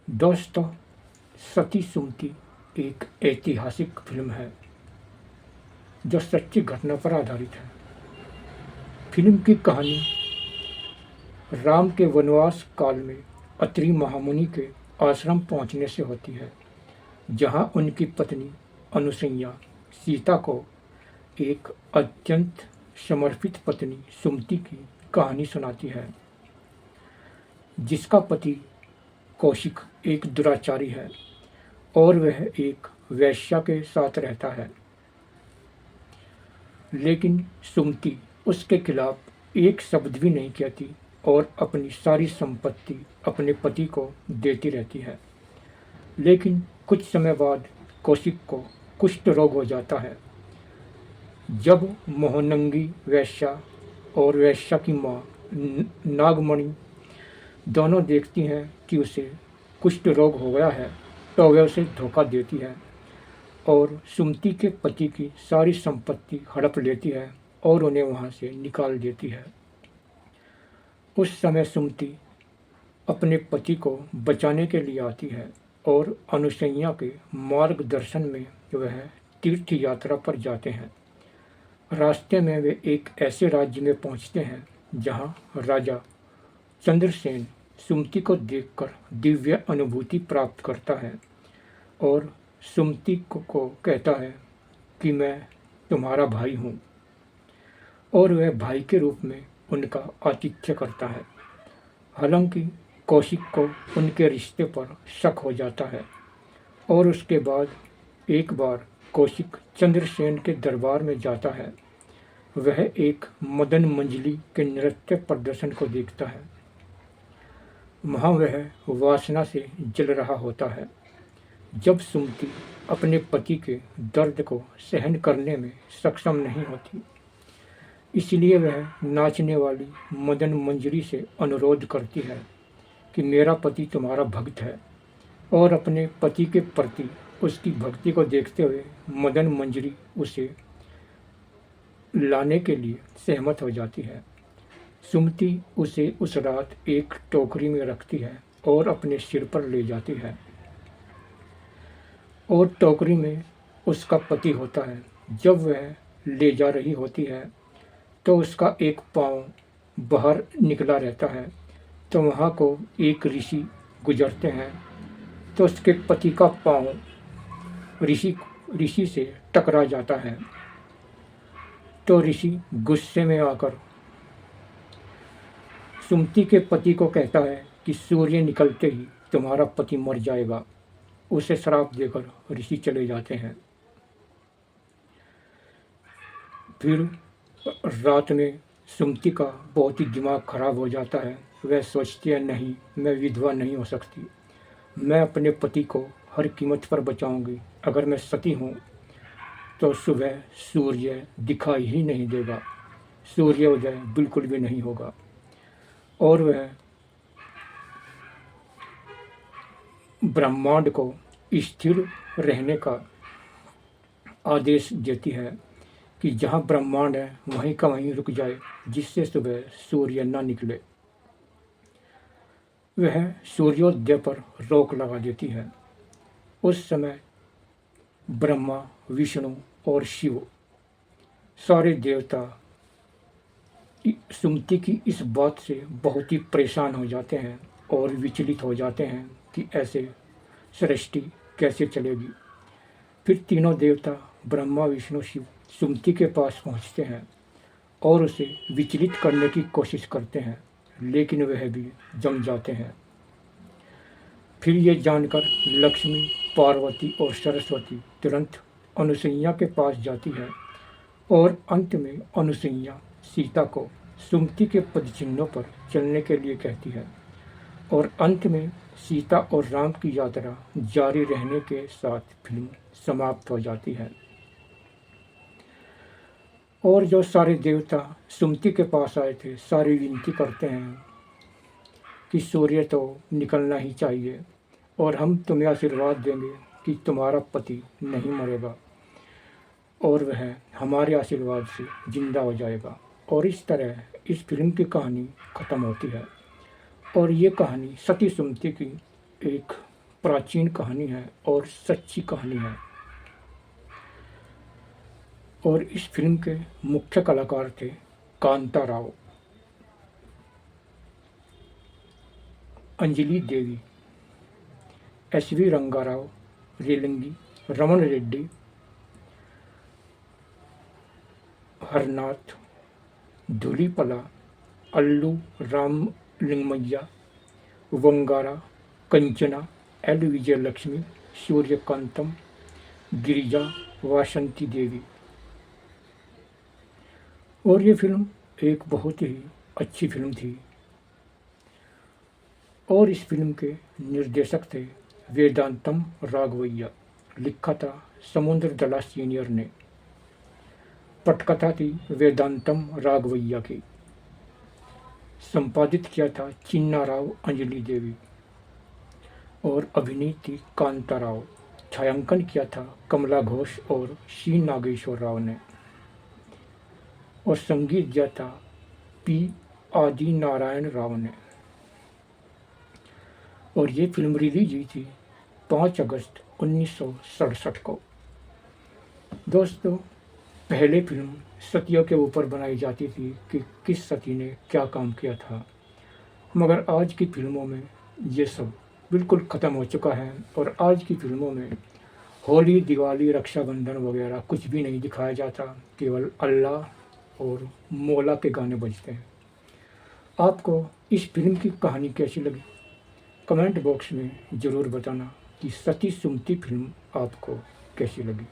दोस्तों, सती सुमति एक ऐतिहासिक फिल्म है जो सच्ची घटना पर आधारित है। फिल्म की कहानी राम के वनवास काल में अत्रि महामुनि के आश्रम पहुंचने से होती है, जहां उनकी पत्नी अनुसुईया सीता को एक अत्यंत समर्पित पत्नी सुमति की कहानी सुनाती है, जिसका पति कौशिक एक दुराचारी है और वह एक वेश्या के साथ रहता है। लेकिन सुमति उसके खिलाफ एक शब्द भी नहीं कहती और अपनी सारी संपत्ति अपने पति को देती रहती है। लेकिन कुछ समय बाद कौशिक को कुष्ठ रोग हो जाता है। जब मोहनंगी वेश्या और वेश्या की माँ नागमणि दोनों देखती हैं कि उसे कुष्ठ रोग हो गया है, तो वह उसे धोखा देती है और सुमति के पति की सारी संपत्ति हड़प लेती है और उन्हें वहाँ से निकाल देती है। उस समय सुमति अपने पति को बचाने के लिए आती है और अनुसुईया के मार्गदर्शन में वह तीर्थ यात्रा पर जाते हैं। रास्ते में वे एक ऐसे राज्य में पहुंचते हैं जहां राजा चंद्रसेन सुमति को देखकर दिव्य अनुभूति प्राप्त करता है और सुमति को कहता है कि मैं तुम्हारा भाई हूँ, और वह भाई के रूप में उनका आतिथ्य करता है। हालांकि कौशिक को उनके रिश्ते पर शक हो जाता है और उसके बाद एक बार कौशिक चंद्रसेन के दरबार में जाता है। वह एक मदन मंजरी के नृत्य प्रदर्शन को देखता है। वहाँ वह वासना से जल रहा होता है। जब सुमति अपने पति के दर्द को सहन करने में सक्षम नहीं होती, इसलिए वह नाचने वाली मदन मंजरी से अनुरोध करती है कि मेरा पति तुम्हारा भक्त है, और अपने पति के प्रति उसकी भक्ति को देखते हुए मदन मंजरी उसे लाने के लिए सहमत हो जाती है। सुमति उसे उस रात एक टोकरी में रखती है और अपने सिर पर ले जाती है, और टोकरी में उसका पति होता है। जब वह ले जा रही होती है तो उसका एक पाँव बाहर निकला रहता है, तो वहाँ को एक ऋषि गुजरते हैं, तो उसके पति का पाँव ऋषि से टकरा जाता है। तो ऋषि गुस्से में आकर सुमति के पति को कहता है कि सूर्य निकलते ही तुम्हारा पति मर जाएगा। उसे श्राप देकर ऋषि चले जाते हैं। फिर रात में सुमति का बहुत ही दिमाग खराब हो जाता है। वह सोचती है, नहीं, मैं विधवा नहीं हो सकती, मैं अपने पति को हर कीमत पर बचाऊंगी। अगर मैं सती हूँ तो सुबह सूर्य दिखाई ही नहीं देगा, सूर्योदय बिल्कुल भी नहीं होगा। और वह ब्रह्मांड को स्थिर रहने का आदेश देती है कि जहाँ ब्रह्मांड है वहीं का वहीं रुक जाए, जिससे सुबह सूर्य न निकले। वह सूर्योदय पर रोक लगा देती है। उस समय ब्रह्मा, विष्णु और शिव सारे देवता सुमति की इस बात से बहुत ही परेशान हो जाते हैं और विचलित हो जाते हैं कि ऐसे सृष्टि कैसे चलेगी। फिर तीनों देवता ब्रह्मा, विष्णु, शिव सुमति के पास पहुंचते हैं और उसे विचलित करने की कोशिश करते हैं, लेकिन वह भी जम जाते हैं। फिर ये जानकर लक्ष्मी, पार्वती और सरस्वती तुरंत अनुसुईया के पास जाती है और अंत में अनुसुईया सीता को सुमति के पदचिन्हों पर चलने के लिए कहती है, और अंत में सीता और राम की यात्रा जारी रहने के साथ फिल्म समाप्त हो जाती है। और जो सारे देवता सुमति के पास आए थे, सारी विनती करते हैं कि सूर्य तो निकलना ही चाहिए और हम तुम्हें आशीर्वाद देंगे कि तुम्हारा पति नहीं मरेगा और वह हमारे आशीर्वाद से जिंदा हो जाएगा। और इस तरह इस फिल्म की कहानी ख़त्म होती है। और ये कहानी सती सुमति की एक प्राचीन कहानी है और सच्ची कहानी है। और इस फिल्म के मुख्य कलाकार थे कांता राव, अंजलि देवी, एस.वी. रंगाराव, रेलंगी, रमन रेड्डी, हरनाथ, धुलीपला, अल्लू रामलिंगमैया, वंगारा, कंचना, एल. विजयलक्ष्मी, सूर्यकांतम, गिरिजा, वासंती देवी। और ये फिल्म एक बहुत ही अच्छी फिल्म थी। और इस फिल्म के निर्देशक थे वेदांतम राघवैया। लिखा था समुद्र दला सीनियर ने। पटकथा थी वेदांतम राघवैया की। संपादित किया था चिन्ना राव अंजलि देवी। और अभिनीत थी कांता राव। छायांकन किया था कमला घोष और सी नागेश्वर राव ने। और संगीत दिया था पी आदि नारायण राव ने। और ये फिल्म रिलीज हुई थी 5 अगस्त 1967 को। दोस्तों, पहले फिल्म सतियों के ऊपर बनाई जाती थी कि किस सती ने क्या काम किया था, मगर आज की फिल्मों में ये सब बिल्कुल ख़त्म हो चुका है। और आज की फिल्मों में होली, दिवाली, रक्षाबंधन वगैरह कुछ भी नहीं दिखाया जाता, केवल अल्लाह और मौला के गाने बजते हैं। आपको इस फिल्म की कहानी कैसी लगी? कमेंट बॉक्स में ज़रूर बताना कि सती सुमती फिल्म आपको कैसी लगी।